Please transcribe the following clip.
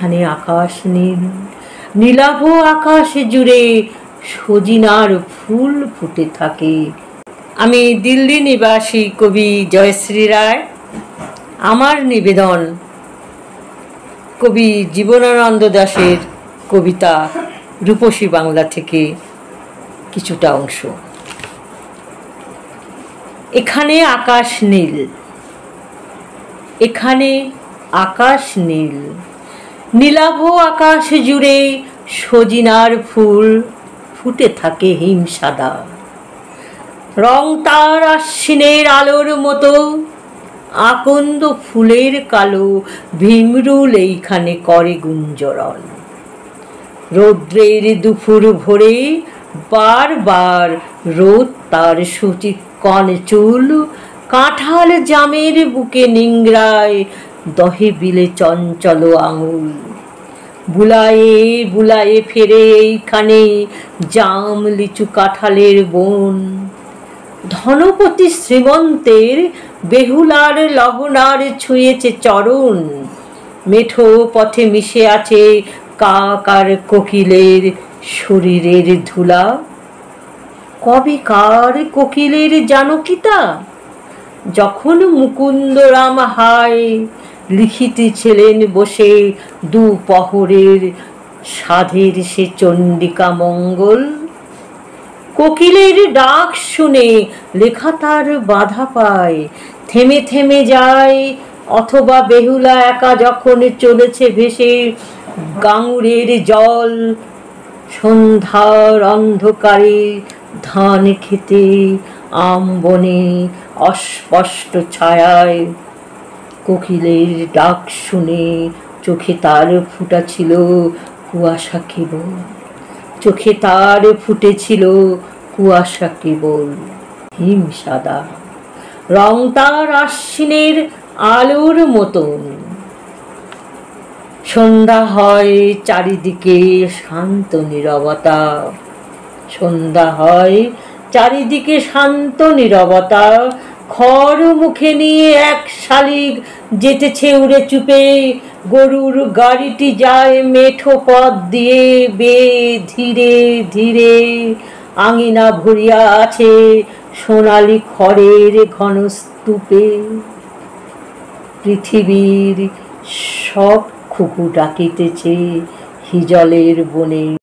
এখানে আকাশ নীল, নীলাভ আকাশ জুড়ে সজিনার ফুল ফুটে থাকে। আমি দিল্লি নিবাসী কবি জয়শ্রী রায়। আমার নিবেদন কবি জীবনানন্দ দাশের কবিতা রূপসী বাংলা থেকে কিছুটা অংশ। এখানে আকাশ নীল, এখানে আকাশ নীল, নীলাভ আকাশ জুড়ে সজিনার ফুল ফুটে থাকে হিম সাদা। রং তার আশ্বিনের আলোর মতো, আকন্দ ফুলের কালো ভীমরুল এইখানে করে গুঞ্জরণ। রৌদ্রের দুপুর ভোরে বারবার রোদ তার সুচিকন চুল কাঁঠাল জামের বুকে নিংড়ায়, দহে বিলে চঞ্চল আঙুল। বুলায়ে বুলায়ে ফেরে এইখানে জাম লিচু কাঁঠালের বন। ধনপতি শ্রীমন্তের বেহুলার লহনার ছুঁয়েছে চরণ। মেঠো পথে মিশে আছে কাক আর কোকিলের শরীরের ধুলা। কবেকার কোকিলের জানো কি তা? যখন মুকুন্দরাম হায় লিখিতেছিলেন বসে দুপহরের সাধের সে চণ্ডিকা মঙ্গল। কোকিলের ডাক শুনে লেখা তার বাধা পায়, থেমে থেমে যায়। অথবা বেহুলা একা যখন চলেছে ভেসে গাঙুরের জল। সন্ধ্যার অন্ধকারে ধান খেতে আম বনে অস্পষ্ট ছায়ায় কোকিলের ডাক শুনে চোখে তার ফুটা ছিল কুয়াশা কেবল। চোখে তার ফুটেছিল কুয়াশা কেবল হিম সাদা। রং তার আশ্বিনের আলোর মতন। সন্ধ্যা হয় চারিদিকে শান্ত নীরবতা। সন্ধ্যা হয় চারিদিকে শান্ত নীরবতা। খড় মুখে নিয়ে এক শালিক যেতেছে উড়ে চুপে। গরুর গাড়িটি যায় মেঠো পথ দিয়ে বেয়ে ধীরে ধীরে। আঙিনা ভরিয়া আছে সোনালি খড়ের ঘন স্তূপে। পৃথিবীর সব খুকু ডাকিতেছে হিজলের বনে।